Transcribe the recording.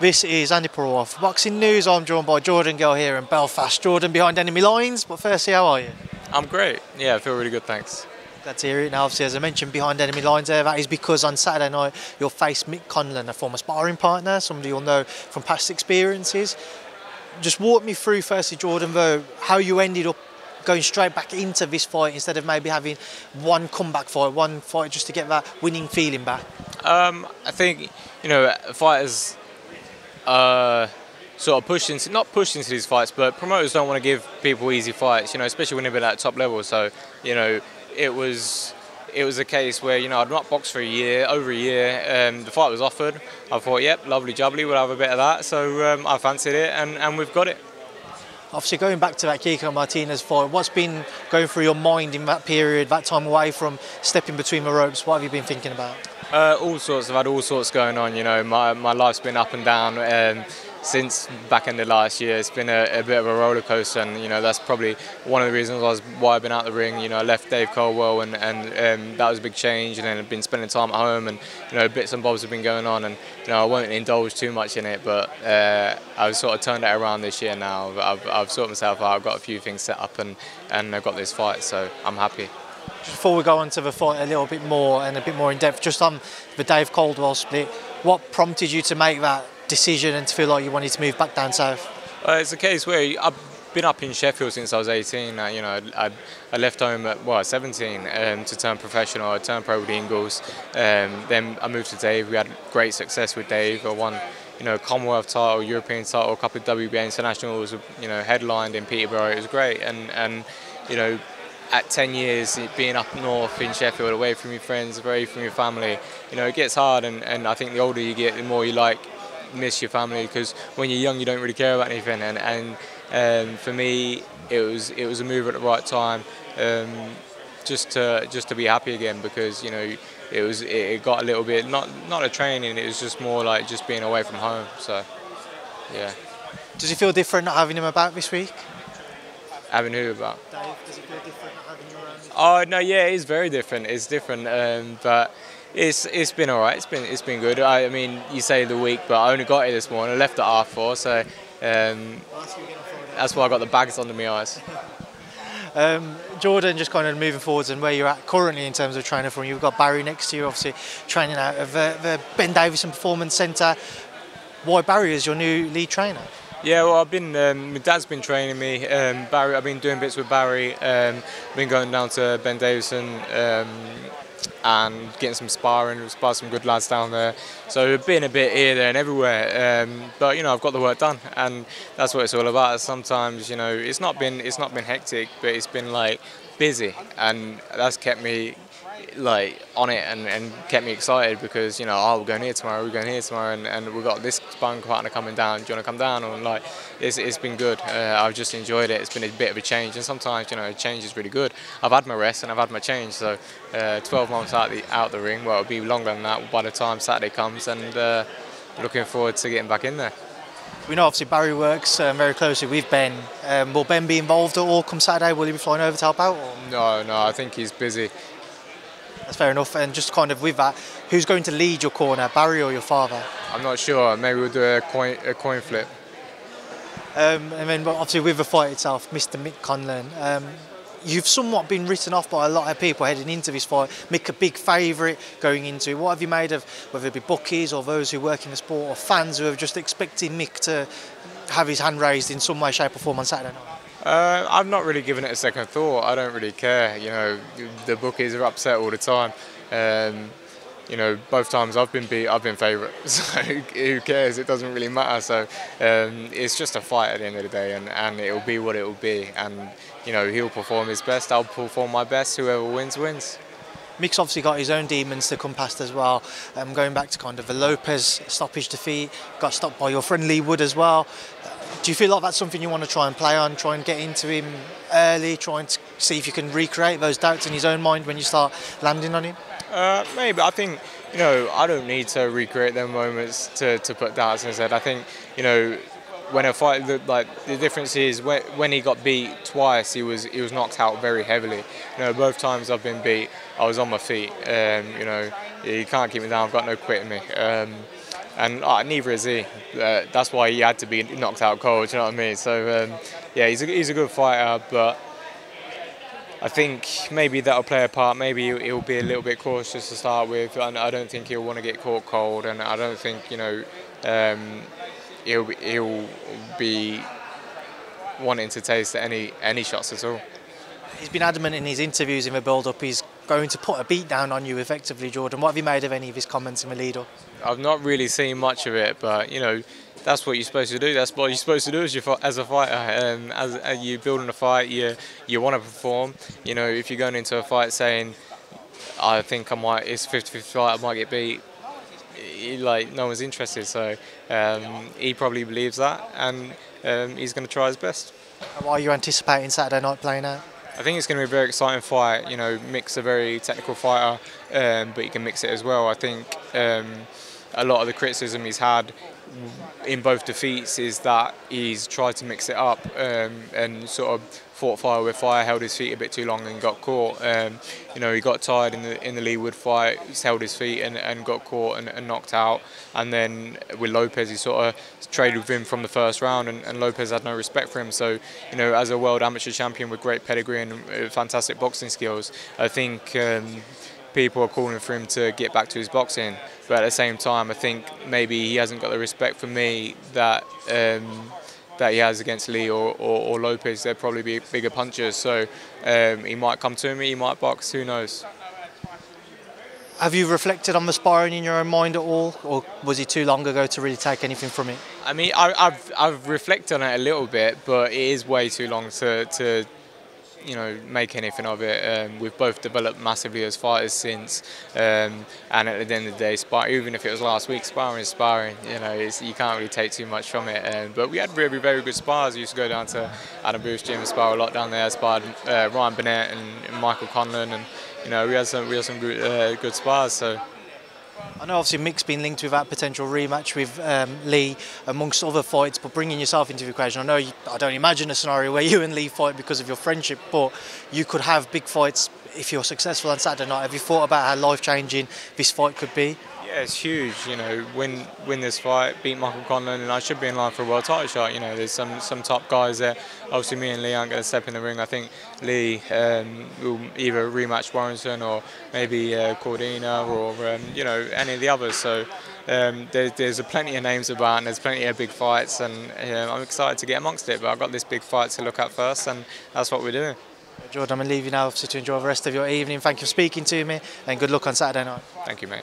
This is Andi Purewal for Boxing News. I'm joined by Jordan Gill here in Belfast. Jordan behind enemy lines, but firstly, how are you? I'm great. Yeah, I feel really good, thanks. Glad to hear it. Now, obviously, as I mentioned, behind enemy lines there, that is because on Saturday night you'll face Mick Conlan, a former sparring partner, somebody you'll know from past experiences. Just walk me through, firstly, Jordan, though, how you ended up going straight back into this fight instead of maybe having one comeback fight, one fight just to get that winning feeling back. I think, fighters sort of not pushed into these fights, but promoters don't want to give people easy fights, especially when they've been at top level. So, it was a case where, I'd not boxed for over a year. The fight was offered. I thought, yep, lovely jubbly, we'll have a bit of that. So I fancied it, and we've got it. Obviously, going back to that Kiko Martinez fight, what's been going through your mind in that period, that time away from stepping between the ropes? What have you been thinking about? All sorts. I've had all sorts going on. My life's been up and down since back end of last year. It's been a bit of a roller coaster, and that's probably one of the reasons why I've been out the ring. I left Dave Coldwell, and that was a big change. And then I've been spending time at home, and bits and bobs have been going on. And I won't indulge too much in it, but I've sort of turned it around this year now. I've sorted myself out. I've got a few things set up, and I've got this fight, so I'm happy. Just before we go on to the fight a little bit more and a bit more in depth, just on the Dave Coldwell split, what prompted you to make that decision and to feel like you wanted to move back down south? It's a case where I've been up in Sheffield since I was 18. I left home at 17 to turn professional. I turned pro with the Ingles. Then I moved to Dave. We had great success with Dave. I won, Commonwealth title, European title, a couple of WBA internationals. Headlined in Peterborough. It was great, and at 10 years, being up north in Sheffield, away from your friends, away from your family, it gets hard. And I think the older you get, the more you miss your family, because when you're young, you don't really care about anything. And for me, it was a move at the right time, just to be happy again, because it got a little bit not a training. It was just more like just being away from home. So yeah. Does it feel different not having him about this week? Having who about? Dave, does it feel different not having him around? Oh no, yeah, it is very different. It's different, but it's been all right. It's been good. I mean, you say the week, but I only got here this morning. I left at 4:30, so that's why I got the bags under my eyes. Jordan, just kind of moving forwards and where you're at currently in terms of training from, you've got Barry next to you, obviously training out of the Ben Davison Performance Centre. Why Barry is your new lead trainer? Yeah, well, my dad's been training me. Barry, I've been doing bits with Barry. Been going down to Ben Davison and getting some sparring. Spar some good lads down there. So we've been a bit here, there, and everywhere. But I've got the work done, and that's what it's all about. Sometimes it's not been hectic, but it's been like busy, and that's kept me on it and kept me excited, because we're going here tomorrow, and we've got this sparring partner coming down. Do you want to come down? And it's been good. I've just enjoyed it. It's been a bit of a change, and sometimes change is really good. I've had my rest and I've had my change. So 12 months out the ring. Well, it'll be longer than that by the time Saturday comes, and looking forward to getting back in there. We know obviously Barry works very closely with Ben. Will Ben be involved at all come Saturday? Will he be flying over to help out? Or? No, I think he's busy. That's fair enough. And just kind of with that, who's going to lead your corner, Barry or your father? I'm not sure. Maybe we'll do a coin flip. And then obviously with the fight itself, Mr. Mick Conlan, you've somewhat been written off by a lot of people heading into this fight. Mick, a big favourite going into it. What have you made of, whether it be bookies or those who work in the sport, or fans who have just expected Mick to have his hand raised in some way, shape or form on Saturday night? I've not really given it a second thought. I don't really care. The bookies are upset all the time. Both times I've been beat, I've been favourite. So who cares? It doesn't really matter. So it's just a fight at the end of the day, and it'll be what it will be. And he'll perform his best. I'll perform my best. Whoever wins, wins. Mick's obviously got his own demons to come past as well. Going back to kind of the Lopez stoppage defeat, got stopped by your friend Lee Wood as well. Do you feel like that's something you want to try and play on, try and get into him early, try and see if you can recreate those doubts in his own mind when you start landing on him? Maybe. I think, I don't need to recreate them moments to put doubts in his head. I think, when a fight, the difference is when he got beat twice, he was knocked out very heavily. Both times I've been beat, I was on my feet. You can't keep me down. I've got no quit in me. and neither is he. That's why he had to be knocked out cold. Do you know what I mean? So yeah, he's a good fighter, but I think maybe that'll play a part. Maybe he'll be a little bit cautious to start with, and I don't think he'll want to get caught cold, and I don't think he'll be wanting to taste any shots at all. He's been adamant in his interviews in the build-up he's going to put a beat down on you effectively, Jordan. What have you made of any of his comments in the lead-up? I've not really seen much of it, but that's what you're supposed to do. That's what you're supposed to do as a fighter. As you building a fight, you want to perform. If you're going into a fight saying, I think it's 50-50 fight, I might get beat, no one's interested. So he probably believes that, and he's going to try his best. Why are you anticipating Saturday night playing out? I think it's going to be a very exciting fight. Mick's a very technical fighter, but he can mix it as well. I think a lot of the criticism he's had in both defeats is that he's tried to mix it up and sort of fought fire with fire, held his feet a bit too long and got caught. He got tired in the Lee Wood fight, held his feet and got caught and knocked out. And then with Lopez, he sort of traded with him from the first round, and Lopez had no respect for him. So, as a world amateur champion with great pedigree and fantastic boxing skills, I think people are calling for him to get back to his boxing. But at the same time, I think maybe he hasn't got the respect for me that he has against Lee or Lopez. They'll probably be bigger punchers. So he might come to me, he might box, who knows. Have you reflected on the sparring in your own mind at all, or was it too long ago to really take anything from it? I mean, I've reflected on it a little bit, but it is way too long to make anything of it. We've both developed massively as fighters since, and at the end of the day, even if it was last week, sparring is sparring. You can't really take too much from it. But we had very, very good spars. We used to go down to Adam Booth's gym and spar a lot down there. Sparred Ryan Burnett and Michael Conlan, and we had some good spars. So. I know obviously Mick's been linked with that potential rematch with Lee amongst other fights, but bringing yourself into the equation, I don't imagine a scenario where you and Lee fight because of your friendship, but you could have big fights if you're successful on Saturday night. Have you thought about how life-changing this fight could be? Yeah, it's huge. Win this fight, beat Michael Conlan, and I should be in line for a world title shot. There's some top guys there. Obviously, me and Lee aren't going to step in the ring. I think Lee will either rematch Warrington or maybe Cordina or any of the others. So there's plenty of names about, and there's plenty of big fights, and I'm excited to get amongst it. But I've got this big fight to look at first, and that's what we're doing. Jordan, I'm going to leave you now to enjoy the rest of your evening. Thank you for speaking to me, and good luck on Saturday night. Thank you, mate.